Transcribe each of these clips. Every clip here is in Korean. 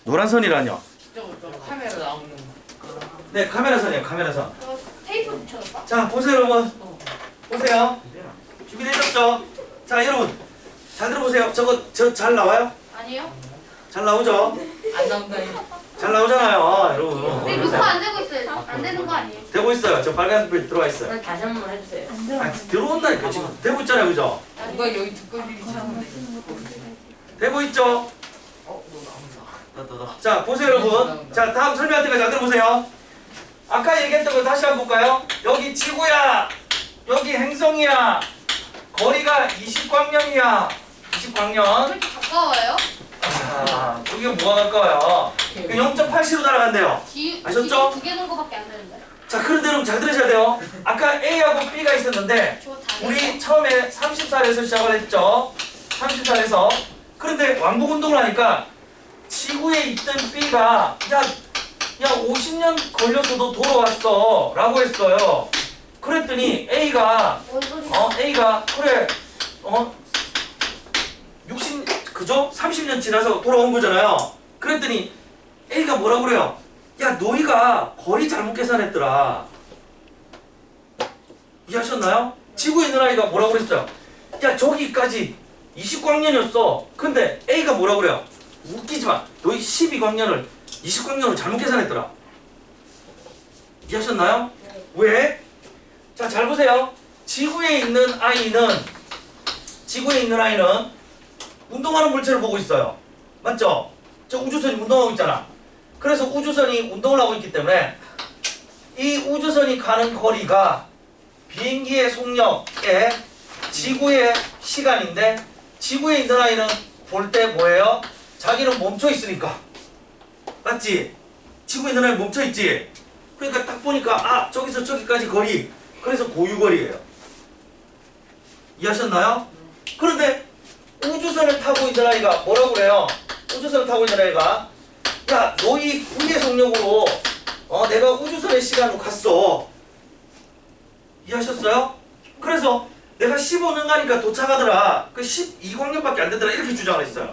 노란 선이라뇨? 저거 카메라 나오는 거. 네, 카메라선이에요. 카메라선. 저 테이프 붙여놨다. 자, 보세요, 여러분. 보세요. 준비되셨죠? 자, 여러분. 잘 들어보세요. 저 잘 나와요? 아니요? 잘 나오죠? 안 나온다. 잘 나오잖아요, 여러분. 네, 녹화 안 되고 있어요. 안 되는 거 아니에요? 되고 있어요. 저 빨간 불 들어와 있어요. 다시 한 번 해주세요. 아, 들어온다니까 지금. 되고 있잖아요, 그죠? 누가 여기 두꺼비 찾는데. 되고 있죠? 너 나온다. 자, 보세요, 여러분. 자, 다음 설명할 때까지 잘 들어보세요. 아까 얘기했던 거 다시 한번 볼까요? 여기 지구야. 여기 행성이야. 거리가 20광년이야. 20광년. 왜 이렇게 가까워요? 아, 여기가 뭐가 가까워요? 0.8cm 날아간대요. 아셨죠? 두개 넣은 거밖에 안 되는데. 자, 그런데 여러분 잘 들으셔야 돼요. 아까 A하고 B가 있었는데 저거 다 우리 처음에 30살에서 시작을 했죠. 30살에서. 그런데 왕복 운동을 하니까 지구에 있던 B가 야 50년 걸려서도 돌아왔어 라고 했어요. 그랬더니 A가 뭔 소리야? A가 그래 60 그죠? 30년 지나서 돌아온 거잖아요. 그랬더니 A가 뭐라고 그래요? 야 너희가 거리 잘못 계산했더라. 이해하셨나요? 지구에 있는 아이가 뭐라고 그랬어요? 야 저기까지 20광년이었어. 근데 A가 뭐라고 그래요? 웃기지 마. 너희 12광년을 20광년을 잘못 계산했더라. 이해하셨나요? 왜? 자, 잘 보세요. 지구에 있는 아이는 운동하는 물체를 보고 있어요. 맞죠? 저 우주선이 운동하고 있잖아. 그래서 우주선이 운동을 하고 있기 때문에 이 우주선이 가는 거리가 비행기의 속력에 지구의 시간인데 지구에 있는 아이는 볼 때 뭐예요? 자기는 멈춰 있으니까. 맞지? 지구에 있는 아이 멈춰 있지? 그러니까 딱 보니까 아 저기서 저기까지 거리. 그래서 고유거리예요. 이해하셨나요? 그런데 우주선을 타고 있는 아이가 뭐라고 그래요? 우주선을 타고 있는 아이가 야 너희 우리의 속력으로 내가 우주선의 시간으로 갔어. 이해하셨어요? 그래서 내가 15년 가니까 도착하더라. 그 12광년밖에 안 되더라. 이렇게 주장을 했어요.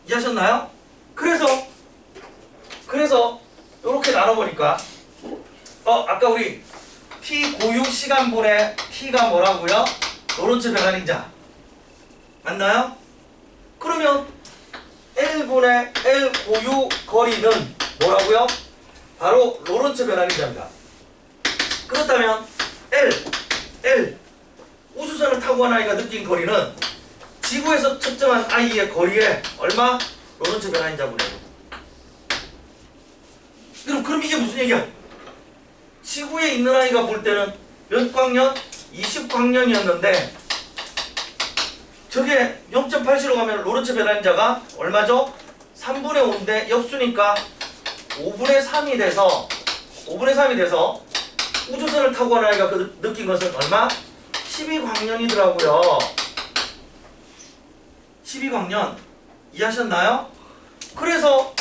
이해하셨나요? 그래서 이렇게 나눠보니까 아까 우리 T 고유 시간분의 T가 뭐라고요? 로렌츠 변환인자 맞나요? 그러면 L분의 L 고유 거리는 뭐라고요? 바로 로렌츠 변환인자입니다. 그렇다면 L 우주선을 타고 간 아이가 느낀 거리는 지구에서 측정한 아이의 거리에 얼마? 로렌츠 변환인자분의 그럼 이게 무슨 얘기야? 지구에 있는 아이가 볼 때는 몇 광년? 20광년이었는데 저게 0.8cm로 가면 로렌츠 변환자가 얼마죠? 3분의 5인데 역수니까 5분의 3이 돼서 우주선을 타고 간 아이가 느낀 것은 얼마? 12광년이더라고요. 12광년 이해하셨나요? 그래서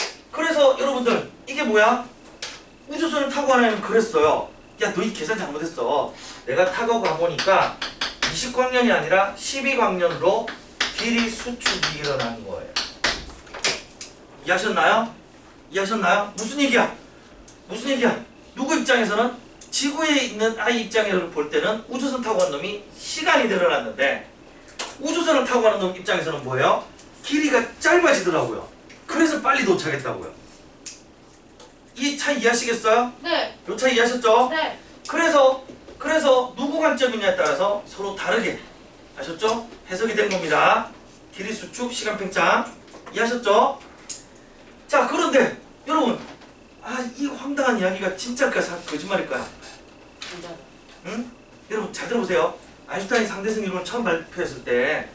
여러분들 이게 뭐야? 우주선을 타고 간 아이는 그랬어요. 야 너희 계산 잘못했어. 내가 타고 가보니까 20광년이 아니라 12광년으로 길이 수축이 일어나는 거예요. 이해하셨나요? 무슨 얘기야? 누구 입장에서는 지구에 있는 아이 입장에서 볼 때는 우주선 타고 간 놈이 시간이 늘어났는데 우주선을 타고 가는 놈 입장에서는 뭐예요? 길이가 짧아지더라고요. 그래서 빨리 도착했다고요. 이 차이 이해하시겠어요? 네. 요 차이 이해하셨죠? 네. 그래서 누구 관점이냐에 따라서 서로 다르게 아셨죠? 해석이 된 겁니다. 길이 수축, 시간 팽창 이해하셨죠? 자 그런데 여러분 이 황당한 이야기가 진짜일까 거짓말일까요? 진짜. 응? 여러분 잘 들어보세요. 아인슈타인 상대성 이론을 처음 발표했을 때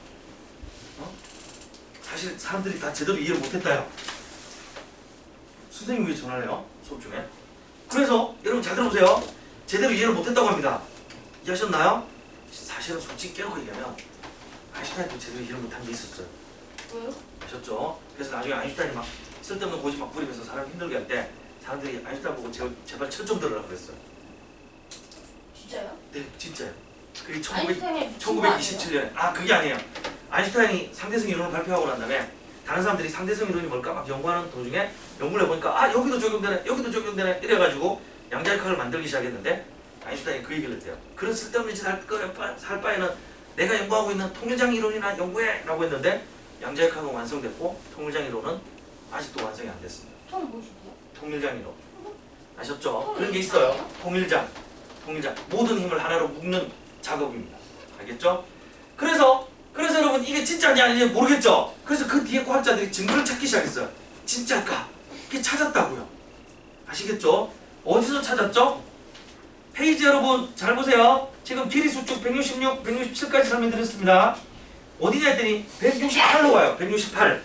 사실 사람들이 다 제대로 이해를 못했다요. 선생님이 왜 전화를 해요? 수업 중에. 그래서 여러분 잘 들어보세요. 제대로 이해를 못했다고 합니다. 이해하셨나요? 사실은 솔직히 깨놓고 얘기하면 아인슈타인도 제대로 이해를 못한 게 있었어요. 왜요? 아셨죠? 그래서 나중에 아인슈타인이 막 쓸데없는 고집 막 부리면서 사람 힘들게 할 때 사람들이 아인슈타인 보고 제발 철 좀 들으라고 그랬어요. 진짜요? 네, 진짜요. 그게 아인슈타인이 미친 거 1927년에 그게 아니에요. 아인슈타인이 상대성 이론을 발표하고 난 다음에 다른 사람들이 상대성 이론이 뭘까 막 연구하는 도중에 연구를 해보니까 아 여기도 적용되네 여기도 적용되네 이래가지고 양자역학을 만들기 시작했는데 아인슈타인이 그 얘기를 했대요. 그런 쓸데없는 짓 할 바에는 내가 연구하고 있는 통일장 이론이나 연구해 라고 했는데 양자역학은 완성됐고 통일장 이론은 아직도 완성이 안 됐습니다. 통 뭐시죠? 통일장 이론 아셨죠? 그런 게 있어요. 통일장 모든 힘을 하나로 묶는 작업입니다. 알겠죠? 그래서 여러분 이게 진짜인지 아닌지 모르겠죠? 그래서 그 뒤에 과학자들이 증거를 찾기 시작했어요. 진짜일까? 이게 찾았다고요. 아시겠죠? 어디서 찾았죠? 페이지 여러분 잘 보세요. 지금 길이 수축 166, 167까지 설명드렸습니다. 어디냐 했더니 168로 가요. 168.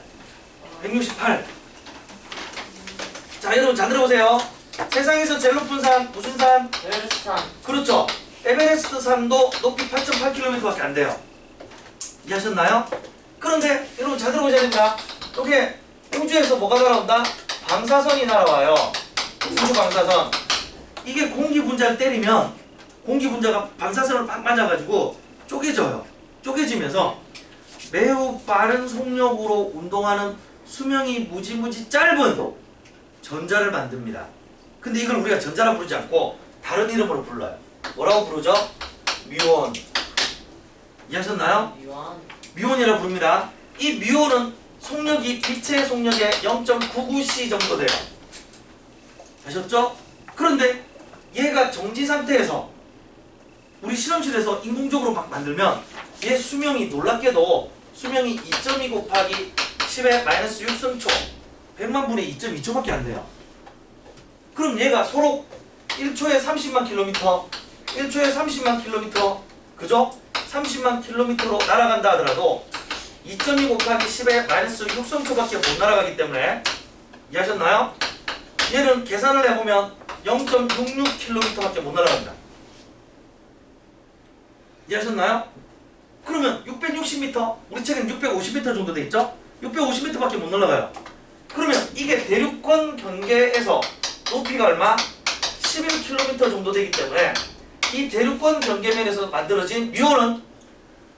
자 여러분 잘 들어보세요. 세상에서 제일 높은 산 무슨 산? 에베레스트 산. 그렇죠. 에베레스트 산도 높이 8.8km밖에 안 돼요. 이해하셨나요? 그런데 여러분 잘 들어보셔야 됩니다. 여기에 우주에서 뭐가 날아온다? 방사선이 날아와요. 우주 방사선. 이게 공기 분자를 때리면 공기 분자가 방사선을 팍 맞아가지고 쪼개져요. 쪼개지면서 매우 빠른 속력으로 운동하는 수명이 무지무지 짧은 전자를 만듭니다. 근데 이걸 우리가 전자라 부르지 않고 다른 이름으로 불러요. 뭐라고 부르죠? 뮤온. 이해하셨나요? 유한. 뮤온이라고 부릅니다. 이 뮤온은 속력이 빛의 속력의 0.99c 정도 돼요. 아셨죠? 그런데 얘가 정지 상태에서 우리 실험실에서 인공적으로 막 만들면 얘 수명이 놀랍게도 수명이 2.2 곱하기 10의 마이너스 6승초 100만 분의 2.2초밖에 안 돼요. 그럼 얘가 서로 1초에 30만 킬로미터 1초에 30만 킬로미터 그죠? 30만 킬로미터로 날아간다 하더라도 2.2 곱하기 10의 마이너스 6승초밖에 못 날아가기 때문에 이해하셨나요? 얘는 계산을 해보면 0.66km밖에 못 날아갑니다. 이해하셨나요? 그러면 660m, 우리 책엔 650m 정도 돼 있죠? 650m밖에 못 날아가요. 그러면 이게 대륙권 경계에서 높이가 얼마? 11km 정도 되기 때문에 이 대륙권 경계면에서 만들어진 뮤온은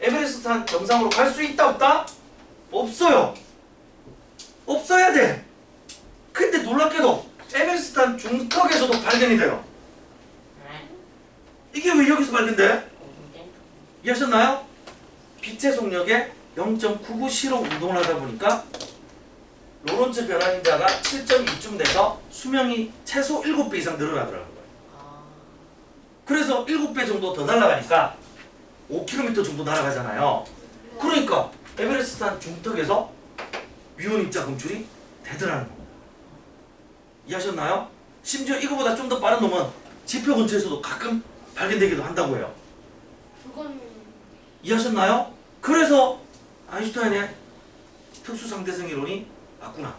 에베레스트 산 정상으로 갈 수 있다 없다? 없어요. 없어야 돼. 근데 놀랍게도 에베레스트 산 중턱에서도 발견이 돼요. 이게 왜 여기서 발견돼? 이해하셨나요? 빛의 속력에 0.99c로 운동을 하다 보니까 로렌츠 변환인자가 7.2쯤 돼서 수명이 최소 7배 이상 늘어나더라고요. 그래서 7배 정도 더 날아가니까 5km 정도 날아가잖아요. 그러니까 에베레스트 산 중턱에서 뮤온 입자 검출이 되더라는 겁니다. 이해하셨나요? 심지어 이거보다 좀 더 빠른 놈은 지표 근처에서도 가끔 발견되기도 한다고 해요. 그건 이해하셨나요? 그래서 아인슈타인의 특수상대성 이론이 맞구나.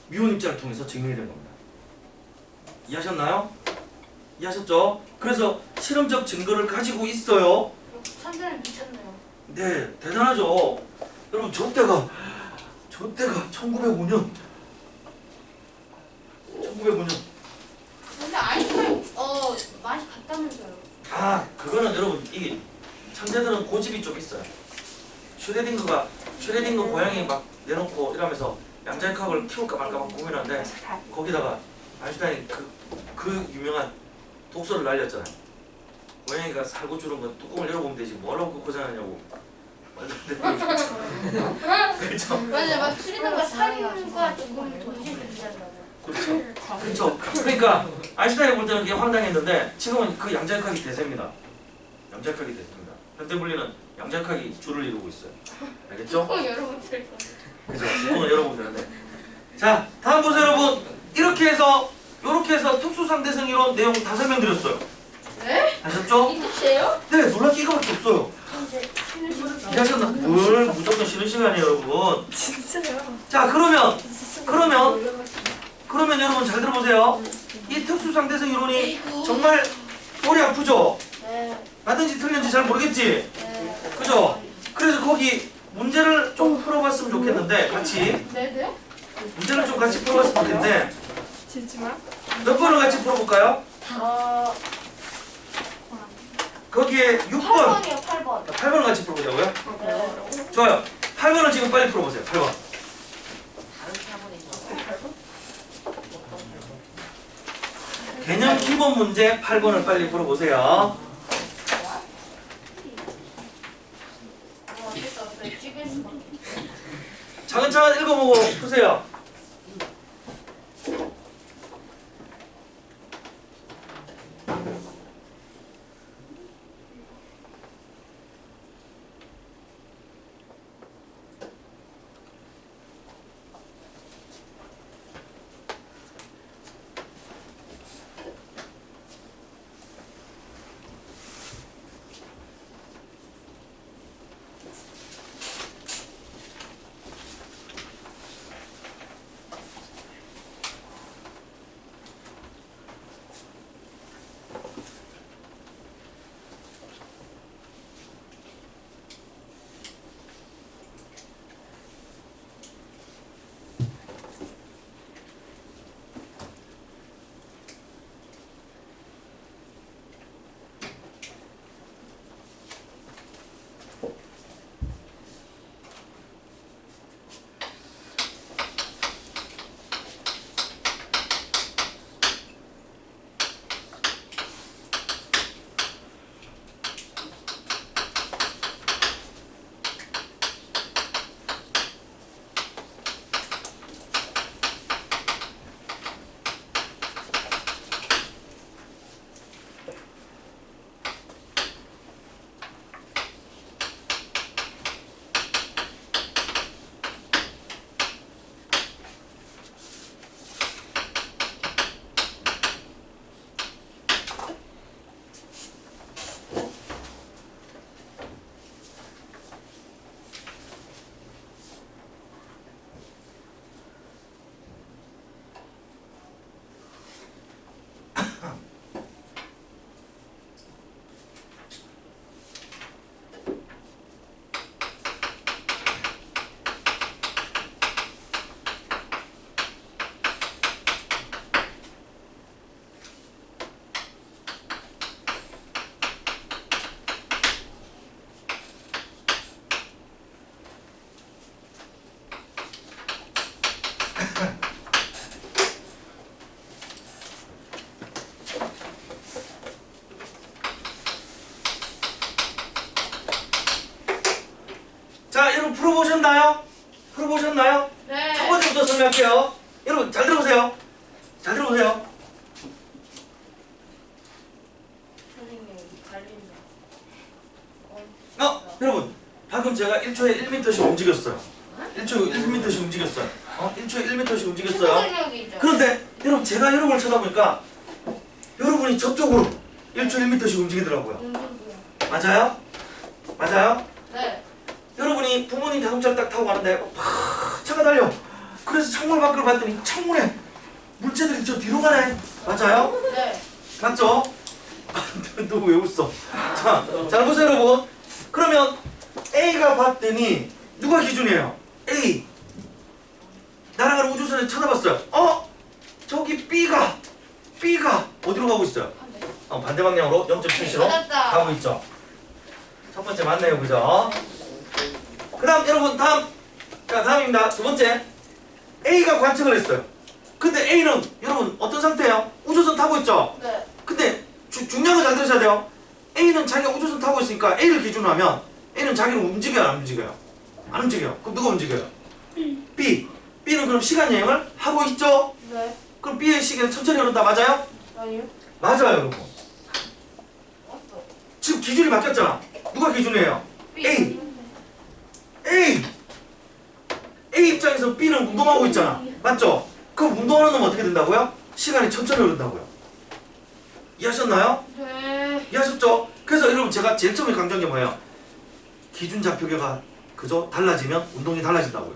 뮤온 입자를 통해서 증명이 된 겁니다. 이해하셨나요? 이해하셨죠? 그래서 실험적 증거를 가지고 있어요. 천재는 미쳤네요. 네, 대단하죠. 여러분 저 때가 1905년. 근데 아이스크림 맛이 같다면서요. 아, 그거는 여러분 이게 천재들은 고집이 좀 있어요. 슈레딩거 고양이 막 내놓고 이러면서 양자역학을 키울까 말까 막 고민하는데 거기다가 아인슈타인이 그 유명한 독서를 날렸잖아요. 고양이가 살고 주는 건 뚜껑을 열어보면 되지 뭐라고 그 고생하냐고. 그렇죠? 맞아, 막 추리는 살인과 죽음 동시에 들리잖아요. 그렇죠. 그러니까 아인슈타인이 볼 때는 그게 황당했는데 지금은 그 양자역학이 대세입니다. 현대 물리는 양자역학이 주를 이루고 있어요. 알겠죠? 여러분 들 그죠? 이거는 여러분 되는데. 자, 다음 보세요, 여러분. 이렇게 해서 특수상대성 이론 내용 다 설명드렸어요. 네? 아셨죠? 이 끝이에요? 네, 놀랍게 이거밖에 없어요. 이제 쉬는 시간. 이해하셨나? 뭘 무조건 쉬는 시간이에요, 여러분. 진짜요? 자, 그러면 여러분 잘 들어보세요. 이 특수상대성 이론이 정말 머리 아프죠? 네. 맞는지 틀렸는지 잘 모르겠지? 네. 그죠? 그래서 거기 문제를 좀 풀어봤으면 좋겠는데 같이 네? 문제를 좀 같이 풀어봤으면 좋겠는데 진짜요? 몇 번을 같이 풀어볼까요? 거기에 6번 8번이요, 8번. 8번을 같이 풀어보자고요? 네. 좋아요. 8번을 지금 빨리 풀어보세요. 8번. 다른 차분이 있어. 개념 기본 문제 8번을 빨리 풀어보세요. 어쩔 수 없어요. 찍을 수밖에. 차근차근 읽어보고 푸세요. 자, 여러분 풀어보셨나요? 풀어보셨나요? 네. 첫 번째부터 설명할게요. 여러분 잘 들어보세요. 잘 들어보세요. 선생님 달린다. 여러분 방금 제가 1초에 1m씩 움직였어요. 1초에 1m씩 움직였어요. 1초에 1m씩 움직였어요. 초능력이죠. 그런데 여러분 제가 여러분을 쳐다보니까 여러분이 저쪽으로 1초 1m씩 움직이더라고요. 운동부요. 맞아요? 맞아요? 네. 여러분이 부모님 자동차를 딱 타고 가는데 팍 차가 달려. 그래서 창문 밖을 봤더니 창문에 물체들이 저 뒤로 가네. 맞아요? 네. 맞죠? 너 왜 웃어? 자, 잘 보세요 여러분. 그러면 A가 봤더니 누가 기준이에요? A. 날아가는 우주선을 쳐다봤어요. 저기 B가 어디로 가고 있어요? 반대 방향으로 0.7시로 맞았다. 가고 있죠. 첫 번째 맞네요, 그죠? 그 다음 여러분 다음입니다. 두 번째 A가 관측을 했어요. 근데 A는 여러분 어떤 상태예요? 우주선 타고 있죠? 네. 근데 중요한 거 잘 들으셔야 돼요. A는 자기가 우주선 타고 있으니까 A를 기준으로 하면 A는 자기는 움직여요, 안 움직여요? 안 움직여요. 그럼 누가 움직여요? B. B는 그럼 시간 여행을 하고 있죠? 네. 그럼 B의 시계는 천천히 흐른다, 맞아요? 아니요. 맞아요, 여러분. 왔어. 지금 기준이 바뀌었잖아. 누가 기준이에요? A. A 입장에서 B는 운동하고 있잖아. 맞죠? 그럼 운동하는 놈은 어떻게 된다고요? 시간이 천천히 흐른다고요. 이해하셨나요? 네. 이해하셨죠? 그래서 여러분 제가 제일 처음에 강조한 게 뭐예요? 기준 좌표계가 그죠? 달라지면 운동이 달라진다고요.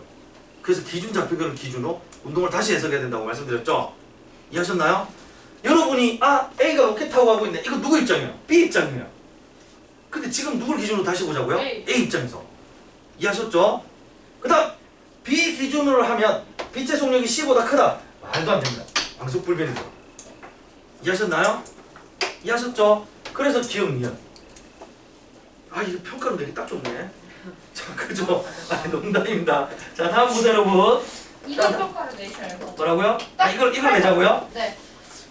그래서 기준 좌표계를 기준으로 운동을 다시 해석해야 된다고 말씀드렸죠? 이해하셨나요? 여러분이 A가 로켓 타고 가고 있네. 이거 누구 입장이에요? B 입장이에요. 근데 지금 누굴 기준으로 다시 보자고요? A. A 입장에서. 이해하셨죠? 그 다음 B 기준으로 하면 빛의 속력이 C보다 크다. 말도 안 됩니다. 방석불변이죠. 이해하셨나요? 이해하셨죠? 그래서 기억 니은. 이거 평가로 내기 딱 좋네. 자, 그죠? 아니, 농담입니다. 자, 다음 보세요, 여러분. 이거 평가를 내셔야 돼. 뭐라고요? 아, 이걸 내자고요? 네.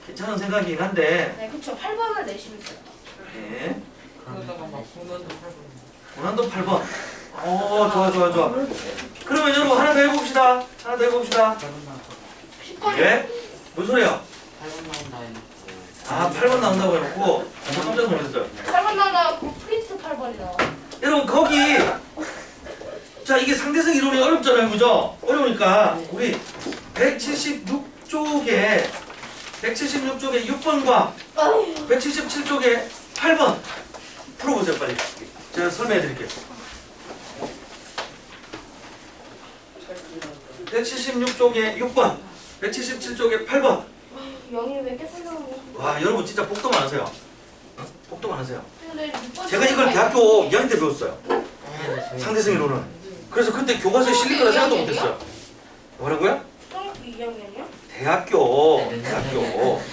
괜찮은 생각이긴 한데. 네, 그쵸. 8번을 내시면 돼요. 네. 그러다가 막 공연도 팔고 고난도 8번. 좋아. 그러면 여러분 하나 더 해봅시다. 10번이 예? 무슨 소리야? 8번 나온다 해놓고 아, 8번 나온다고 해놓고 저 깜짝 놀랐어요. 8번 나와. 그 프린트 8번이 나와. 여러분 거기 자 이게 상대성 이론이 어렵잖아요, 그죠? 어려우니까 우리 176쪽에 6번과 177쪽에 8번 풀어보세요, 빨리. 제가 설명해 드릴게요. 176쪽에 6번, 177쪽에 8번. 영이 왜 이렇게 설명하냐? 와, 여러분 진짜 복도 많으세요. 복도 많으세요. 근데 6번 제가 이걸 대학교 2학년 때 배웠어요. 상대성 이론은. 그래서 그때 교과서에 실릴 거라 생각도 못했어요. 뭐라고요? 초등학교 2학년이요? 대학교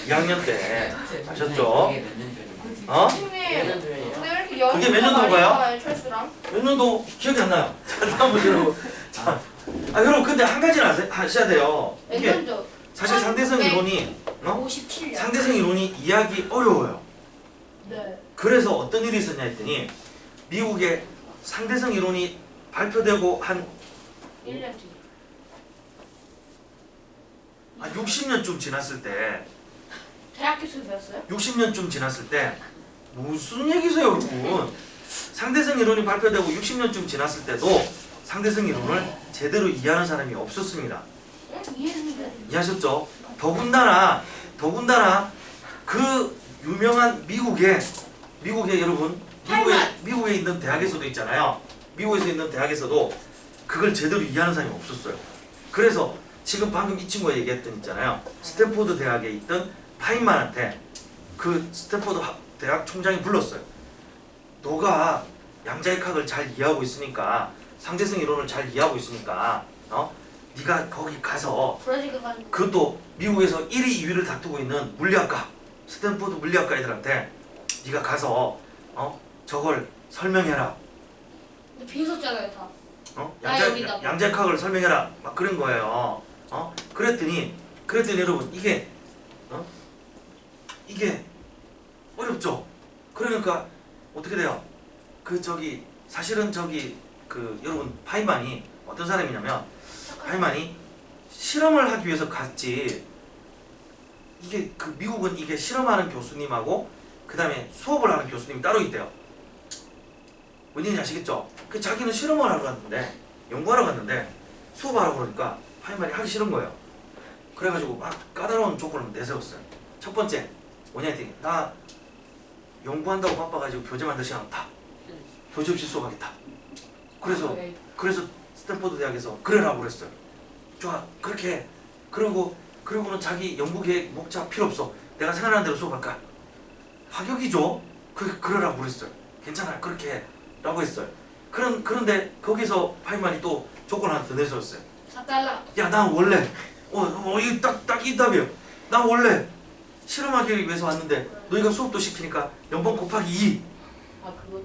2학년 때 아셨죠? 어? 선생님, 근데 왜 이렇게 영이 그게 몇 년도인가요? 철수랑? 몇 년도 기억이 안 나요. 자, 다음 보세요, 여러분. 자, 여러분 근데 한 가지는 하셔야 돼요. 몇 이게 년도? 사실 상대성 이론이 57년. 상대성 이론이 이해하기 어려워요. 네. 그래서 어떤 일이 있었냐 했더니 미국에 상대성 이론이 발표되고 한 1년 뒤. 60년쯤 지났을 때 대학교에서 배웠어요? 60년쯤 지났을 때 무슨 얘기세요, 여러분? 상대성 이론이 발표되고 60년쯤 지났을 때도 상대성 이론을 제대로 이해하는 사람이 없었습니다. 응? 이해했는데. 이해하셨죠? 더군다나 그 유명한 미국의 여러분 미국에 있는 대학에서도 있잖아요. 미국에서 있는 대학에서도 그걸 제대로 이해하는 사람이 없었어요. 그래서 지금 방금 이 친구가 얘기했던 있잖아요. 스탠포드 대학에 있던 파인만한테 그 스탠포드 대학 총장이 불렀어요. 너가 양자역학을 잘 이해하고 있으니까 상대성 이론을 잘 이해하고 있으니까 네가 거기 가서 브라질 가가지고. 그것도 미국에서 1위, 2위를 다투고 있는 물리학과 스탠포드 물리학과 애들한테 네가 가서 저걸 설명해라. 근데 빈었잖아요 다. 여기다. 양자역학을 설명해라. 막 그런 거예요. 그랬더니 여러분 이게 어렵죠. 그러니까 어떻게 돼요? 사실은 여러분 파이만이 어떤 사람이냐면 파이만이 실험을 하기 위해서 갔지. 이게 미국은 이게 실험하는 교수님하고 그 다음에 수업을 하는 교수님이 따로 있대요. 뭔 얘기인지 아시겠죠? 자기는 실험을 하러 갔는데 연구하러 갔는데 수업하라고 그러니까 파이만이 하기 싫은 거예요. 그래가지고 막 까다로운 조건을 내세웠어요. 첫 번째 뭐냐 했더니 나 연구한다고 바빠가지고 교재 만들 시간 없다. 교재 없이 수업하겠다. 그래서 스탠포드 대학에서 그래라고 그랬어요. 좋아, 그렇게 해. 그러고는 자기 연구 계획 목차 필요 없어. 내가 생각하는 대로 수업할까. 파격이죠. 그러라고 그랬어요. 괜찮아, 그렇게 해. 라고 했어요. 그런데 거기서 파이만이 또 조건 하나 더 내세웠어요. 4달러. 야, 난 원래 이거 딱 이 답이에요. 난 원래 실험하기 위해서 왔는데 너희가 수업도 시키니까 연봉 곱하기 2. 아 그거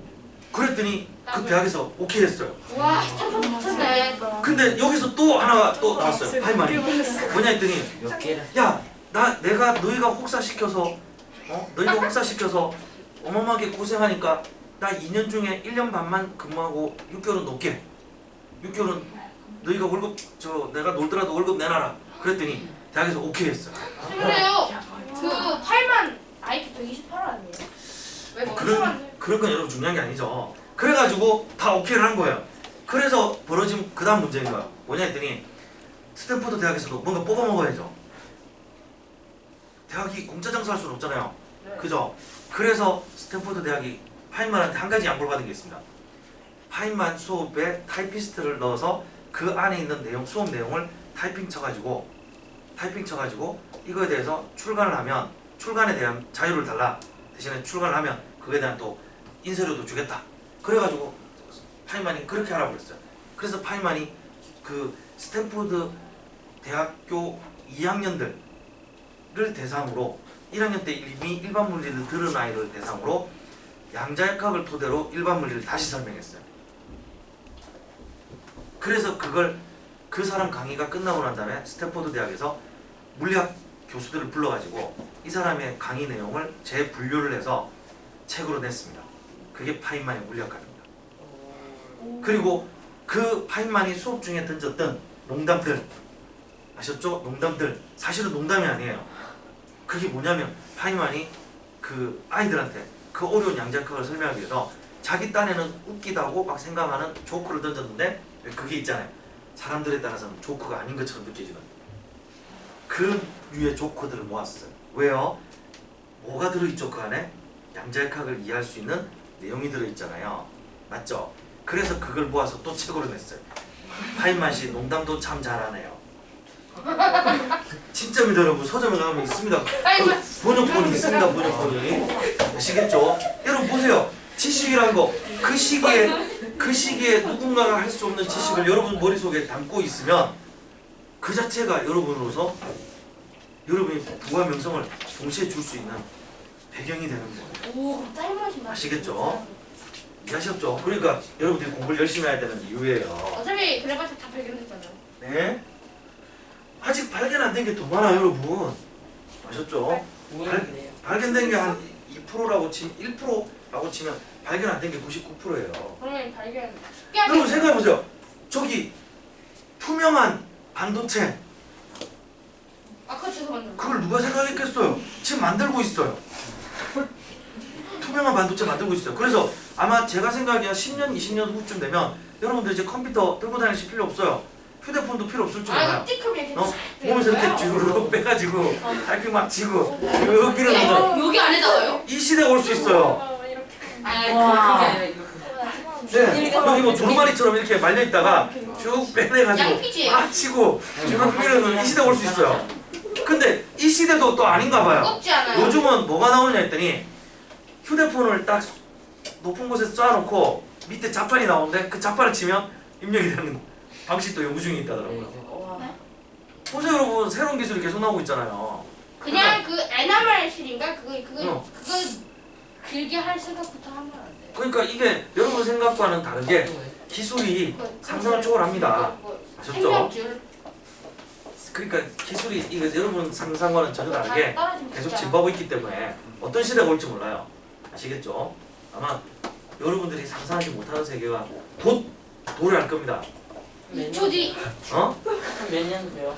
그랬더니 그 대학에서 오케이 했어요. 와, 천성 미쳤네. 근데 여기서 또 하나가 또 나왔어요. 파이만이 뭐냐 했더니 몇 개를 야, 너희가 혹사시켜서 어마어마하게 고생하니까 나 2년 중에 1년 반만 근무하고 6개월은 높게. 6개월은 너희가 월급 내가 놀더라도 월급 내놔라. 그랬더니 대학에서 오케이 했어요. 그래요. 그 8만 IQ 128 아니에요? 왜 멈춰만 그런 건 여러분 중요한 게 아니죠. 그래가지고 다 오케이를 한 거예요. 그래서 벌어진 그 다음 문제인 거예요. 뭐냐 했더니 스탠포드 대학에서도 뭔가 뽑아 먹어야죠. 대학이 공짜 장사할 수는 없잖아요. 그죠? 그래서 스탠포드 대학이 파인만한테 한 가지 양보를 받은 게 있습니다. 파인만 수업에 타이피스트를 넣어서 그 안에 있는 수업 내용을 타이핑 쳐가지고 이거에 대해서 출간을 하면 출간에 대한 자유를 달라. 대신에 출간을 하면 그거에 대한 또 인쇄료도 주겠다. 그래가지고 파인만이 그렇게 하라고 그랬어요. 그래서 파인만이 그 스탠포드 대학교 2학년들을 대상으로 1학년 때 이미 일반 물리를 들은 아이를 대상으로 양자역학을 토대로 일반 물리를 다시 설명했어요. 그래서 그걸 그 사람 강의가 끝나고 난 다음에 스탠포드 대학에서 물리학 교수들을 불러가지고 이 사람의 강의 내용을 재분류를 해서 책으로 냈습니다. 그게 파인만의 물리학과입니다. 그리고 그 파인만이 수업 중에 던졌던 농담들 아셨죠? 농담들 사실은 농담이 아니에요. 그게 뭐냐면 파인만이 그 아이들한테 그 어려운 양자역학을 설명하기 위해서 자기 딴에는 웃기다고 막 생각하는 조크를 던졌는데 그게 있잖아요. 사람들에 따라서는 조크가 아닌 것처럼 느껴지는 그 류의 조크들을 모았어요. 왜요? 뭐가 들어있죠 그 안에? 양자역학을 이해할 수 있는 내용이 들어있잖아요. 맞죠? 그래서 그걸 모아서 또 책으로 냈어요. 파인만 씨 농담도 참 잘하네요. 진짜입니다 여러분. 서점에 가면 있습니다. 번역본이 있습니다. 번역본이. 아시겠죠? 여러분 보세요. 지식이란 거 그 시기에 누군가가 할 수 없는 지식을 여러분 머릿속에 담고 있으면 그 자체가 여러분으로서 여러분이 부와 명성을 동시에 줄 수 있는 배경이 되는 거예요. 오, 짤맛이 아시겠죠? 이해하셨죠? 그러니까 여러분들이 공부를 열심히 해야 되는 이유예요. 어차피 그래봤자 다 발견됐잖아요. 네? 아직 발견 안 된 게 더 많아요 여러분. 아셨죠? 모르겠네요. 발견된 게 한 2%라고 치면 1%라고 치면 발견 안 된 게 99%예요. 그러면 발견. 여러분 생각해보세요. 저기 투명한 반도체 아까 주소 만들어. 그걸 누가 생각했겠어요? 지금 만들고 있어요. 투명한 반도체 만들고 있어요. 그래서 아마 제가 생각하기에 10년, 20년 후쯤 되면 여러분들 이제 컴퓨터 들고 다니실 필요 없어요. 휴대폰도 필요 없을 줄 알아요. 찍으면 이렇게 몸에서 이렇게 쭉 빼가지고 달팽이 막 지고 쭉 밀어넣는 거. 여기 안에다가요? 이 시대가 올 수 있어요. 아, 그게 아니라 이렇게. 네, 여기 뭐 두루마리처럼 이렇게 말려 있다가 쭉 빼내가지고 양피지예요. 막 치고 쭉 밀어넣는 이 시대가 올 수 있어요. 근데 이 시대도 또 아닌가 봐요. 꺾지 않아요. 요즘은 뭐가 나오냐 했더니 휴대폰을 딱 높은 곳에 쏴놓고 밑에 자판이 나오는데 그 자판을 치면 입력이 되는 방식도 연구 중에 있다더라고요. 보세요 여러분 새로운 기술이 계속 나오고 있잖아요. 그냥 그 에나멜실인가 그거 어. 길게 할 생각부터 하면 안 돼. 그러니까 이게 여러분 생각과는 다르게 기술이 상상을 초월합니다. 아셨죠? 생명줄. 그러니까 기술이 이거 여러분 상상과는 전혀 다르게 떨어지면 계속 진짜. 진보하고 있기 때문에 어떤 시대가 올지 몰라요. 아시겠죠? 아마 여러분들이 상상하지 못하는 세계가 곧 도래할 겁니다. 2초 뒤. 어? 몇년 돼요?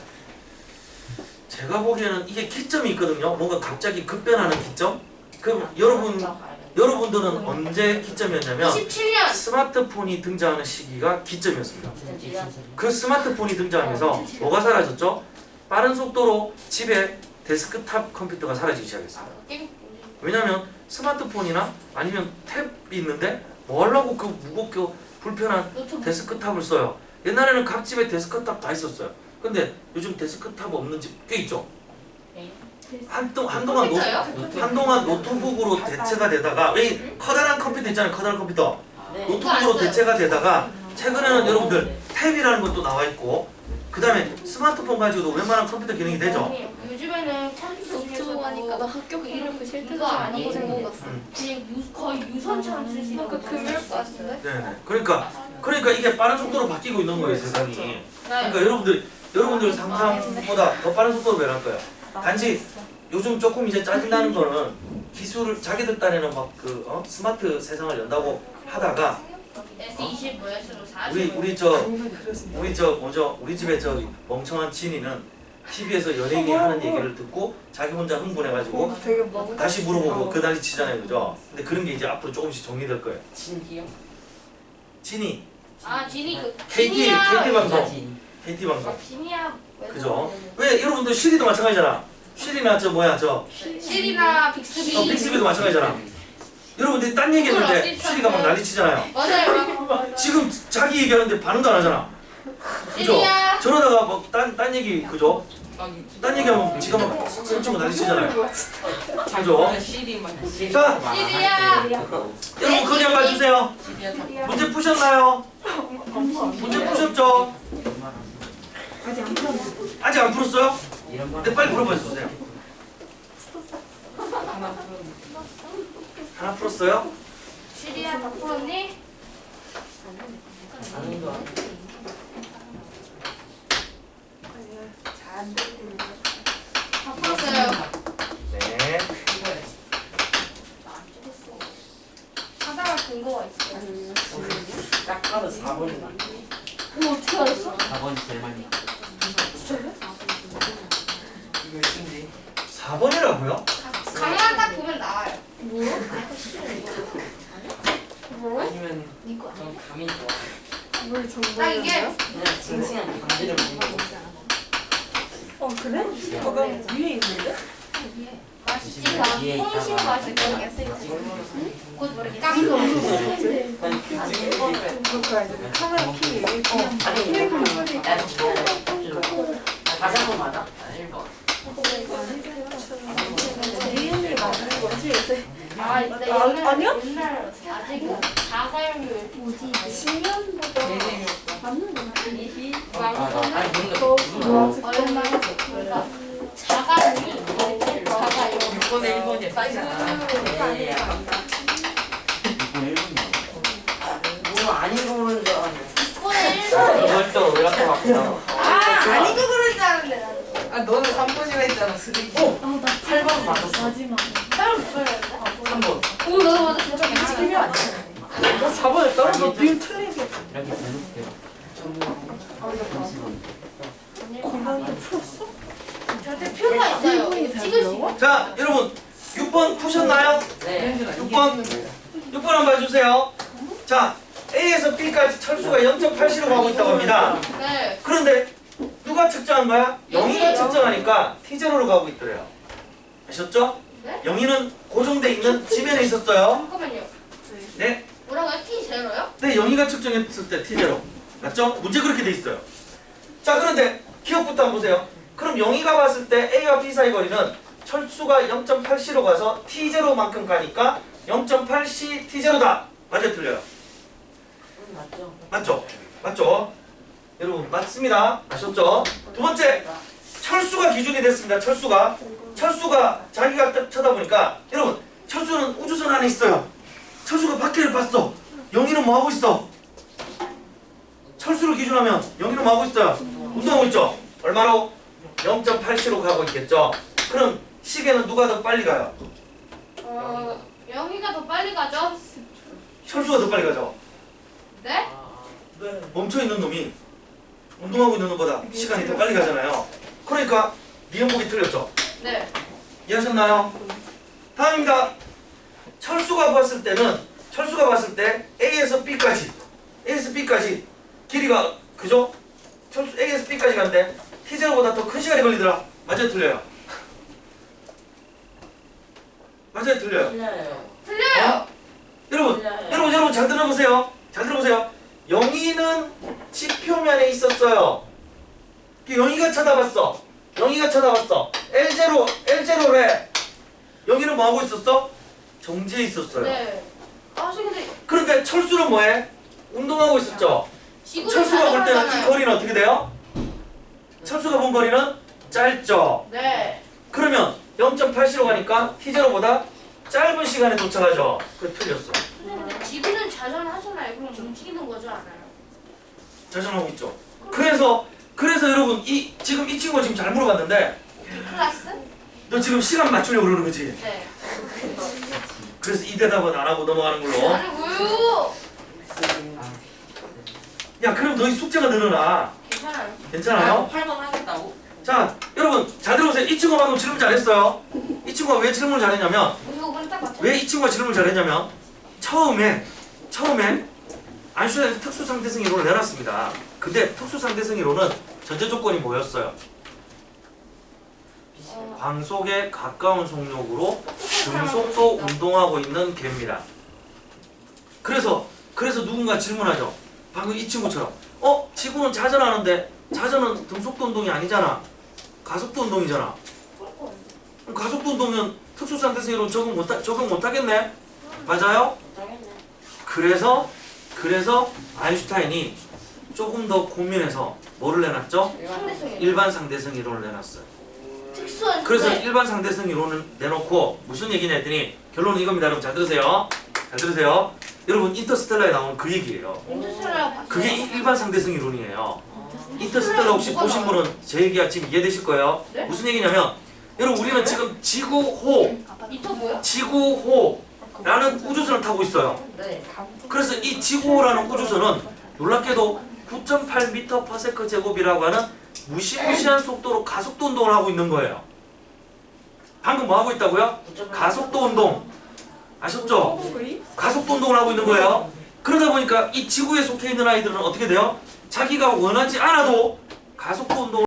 제가 보기에는 이게 기점이 있거든요. 뭔가 갑자기 급변하는 기점? 그럼 여러분들은 언제 기점이었냐면 27년. 스마트폰이 등장하는 시기가 기점이었습니다. 그 스마트폰이 등장하면서 뭐가 사라졌죠? 빠른 속도로 집에 데스크탑 컴퓨터가 사라지기 시작했어요. 왜냐면 스마트폰이나 아니면 탭이 있는데 뭐 하려고 그 무겁고 불편한 데스크탑을 써요. 옛날에는 각 집에 데스크탑 다 있었어요. 근데 요즘 데스크탑 없는 집 꽤 있죠. 한동안 노트북으로 대체가 되다가 왜 커다란 컴퓨터 있잖아요. 커다란 컴퓨터 노트북으로 대체가 되다가 최근에는 여러분들 탭이라는 것도 나와 있고 그 다음에 스마트폰 가지고도 웬만한 컴퓨터 기능이 되죠. 요즘에는 컴퓨터 노트북 하니까 나 학교 이름 그 실태가 그거 아니고 아니에요. 생각났어. 그냥 거의 유선처럼 쓸 수 있는 아까 금일 것 같은데? 네네. 그러니까 이게 빠른 속도로 바뀌고 있는 거예요 세상이. 그러니까 여러분들 상상보다 더 빠른 속도로 변할 거예요. 단지 요즘 조금 이제 짜증나는 거는 기술을 자기들 딴에는 막 그 스마트 세상을 연다고 하다가 S20 뭐였어? 40. 우리 집에 저 멍청한 진이는 TV에서 연예인이 하는 얘기를 듣고 자기 혼자 흥분해가지고 다시 물어보고 그 다시 치잖아요, 그죠? 근데 그런 게 이제 앞으로 조금씩 정리될 거예요. 진기요? 진이 아 진이 그 KT 방송, 진. KT 방송, 진이야. 그죠? 왜 여러분들 시리도 마찬가지잖아. 시리나 저 뭐야 저 실이나 빅스비. 빅스비도 마찬가지잖아. 여러분들이 딴 얘기했는데 시리가 막 난리치잖아요. 맞아요. 지금 자기 얘기하는데 반응도 안 하잖아. 그죠? 시리야. 저러다가 막 딴 얘기 그죠? 딴 얘기하면 지가 막 설치고 난리치잖아요. 그죠? 시리만. 자, 시리야. 여러분 그냥 봐주세요. 문제 푸셨나요? 문제 푸셨죠? 아직 안 풀었어요? 네, 빨리 물어봐 주세요. 하나 풀었어요? 시리야 다 풀었니? 아닌 거 같아. 다 풀었어요. 네. 하다가 근거가 있어요. 딱 봐도 4번이다. 오, 어떻게 알았어? 4번이 제일 많이. 이거 있는지. 4번이라고요? 강만 딱 보면 나와요. 아니면 이거 전 감이 좋아. 뭘 딱 이게 그냥 싱싱한 감지를 보는 거. 그래? 네. 위에 있는데? 맛있지. 뒤에 홍신 있다가. 맛일 거예요. 곧 깡. 카메라 키 아니, 다시 한번 맞아? 1번. 리은이 맞는 거지? 아, 근데 아, 옛날 아니야? 옛날 아직 자가용률 뭐지? 10년보다 맞는구나. 아니 근데 얼마 그러니까 자가용이 자가용 6번에 1번이 사이즈잖아. 예. 6번 1번이야. 뭐안 읽어보는 줄 알았네. 6분의 1번. 이걸 또 이렇게 바꾸나? 아, 아니고 그럴 줄 알았는데 나는. 아, 너는 3번이라 했잖아, 쓰레기. 8번 맞았어. 마지막. 따로 붙어야겠다. 3번. 오, 나도 맞아. 진짜 괜찮아. 너 4번에 떨어져. 님 틀리게. 이렇게 대놓을게요. 건강도 풀었어? 절대 표가 있어요. 찍을 수 있어. 자, 여러분 6번 푸셨나요? 네. 6번 6번 한번 봐주세요. 자, A에서 B까지 철수가 0.8시로 가고 있다고 합니다. 네. 그런데 누가 측정한 거야? 영희가 측정하니까 T0로 가고 있더래요. 아셨죠? 네? 영희는 고정돼 있는 지면에 있었어요. 잠깐만요. 네? 뭐라고요? T0요? 네, 영희가 측정했을 때 T0. 맞죠? 문제 그렇게 돼 있어요. 자, 그런데 기억부터 한번 보세요. 그럼 영희가 봤을 때 A와 B 사이 거리는 철수가 0.8C로 가서 T0만큼 가니까 0.8C T0다. 맞아요? 틀려요? 맞죠? 맞죠? 맞죠? 여러분 맞습니다. 아셨죠? 두 번째, 철수가 기준이 됐습니다. 철수가 자기가 딱 쳐다보니까 여러분 철수는 우주선 안에 있어요. 철수가 밖에를 봤어. 영희는 뭐 하고 있어? 철수를 기준하면 영희는 뭐 하고 있어요? 운동하고 있죠? 얼마로? 0.8C로 가고 있겠죠? 그럼 시계는 누가 더 빨리 가요? 영희가 더 빨리 가죠? 철수가 더 빨리 가죠? 네? 멈춰있는 놈이 운동하고 있는 놈보다 시간이 더 빨리 가잖아요. 그러니까 니은복이 틀렸죠? 네. 이해하셨나요? 다음입니다. 철수가 봤을 때 A에서 B까지 길이가 그죠? 철수 A에서 B까지 가는데 T0보다 더 큰 시간이 걸리더라. 맞아요? 틀려요? 맞아요? 틀려요? 틀려요. 틀려요. 여러분 잘 들어보세요. 영희는 지표면에 있었어요. 영희가 쳐다봤어. L0래. 영희는 뭐 하고 있었어? 정지해 있었어요. 네. 아, 근데 그런데 철수는 뭐해? 운동하고 있었죠. 지구를 철수가 볼 때는 이 자전거잖아요. 거리는 어떻게 돼요? 철수가 본 거리는 짧죠. 네. 그러면 0.8C로 가니까 T0보다 짧은 시간에 도착하죠. 그 틀렸어. 근데 지구는 자전하잖아요. 그럼 움직이는 거죠, 않아요? 자전하고 있죠. 그래서 여러분 지금 이 친구가 지금 잘 물어봤는데 클래스? 너 지금 시간 맞추려고 그러는 거지? 네. 그래서 이 대답은 안 하고 넘어가는 걸로. 아니, 왜요? 야, 그럼 너희 숙제가 늘어나. 괜찮아요. 괜찮아요? 8번 하겠다고? 자, 여러분 잘 들어보세요. 이 친구가 방금 질문 잘했어요. 이 친구가 왜 질문을 잘했냐면 이거는 딱 맞죠? 왜 이 친구가 질문을 잘했냐면 처음에 아인슈타인은 특수상대성 이론을 내놨습니다. 근데 특수상대성 이론은 전제 조건이 뭐였어요? 광속에 가까운 속력으로 등속도 운동하고 있는 개입니다. 그래서 누군가 질문하죠. 방금 이 친구처럼 지구는 자전하는데 자전은 등속도 운동이 아니잖아. 가속도 운동이잖아. 그럼 가속도 운동은 특수상대성 이론 적용 못하겠네? 맞아요? 못하겠네. 그래서 아인슈타인이 조금 더 고민해서 뭐를 내놨죠? 상대성이요. 일반 상대성 이론을 내놨어요. 특수한 그래서 네. 일반 상대성 이론을 내놓고 무슨 얘기냐 했더니 결론은 이겁니다. 여러분 잘 들으세요. 여러분 인터스텔라에 나오는 그 얘기예요. 인터스텔라 봤어요. 그게 일반 상대성 이론이에요. 인터스텔라 혹시 보신 분은 제 얘기가 지금 이해되실 거예요. 네? 무슨 얘기냐면 여러분 우리는 지금 지구호 이터 뭐야? 지구호라는 우주선을 타고 있어요. 네. 그래서 이 지구호라는 우주선은 놀랍게도 9.8m/s 제곱이라고 하는 무시무시한 속도로 가속도 운동을 하고 있는 거예요. 방금 뭐 하고 있다고요? 가속도 운동. 아셨죠? 가속도 운동을 하고 있는 거예요. 그러다 보니까 이 지구에 속해 있는 아이들은 어떻게 돼요? 자기가 원하지 않아도 가속도 운동을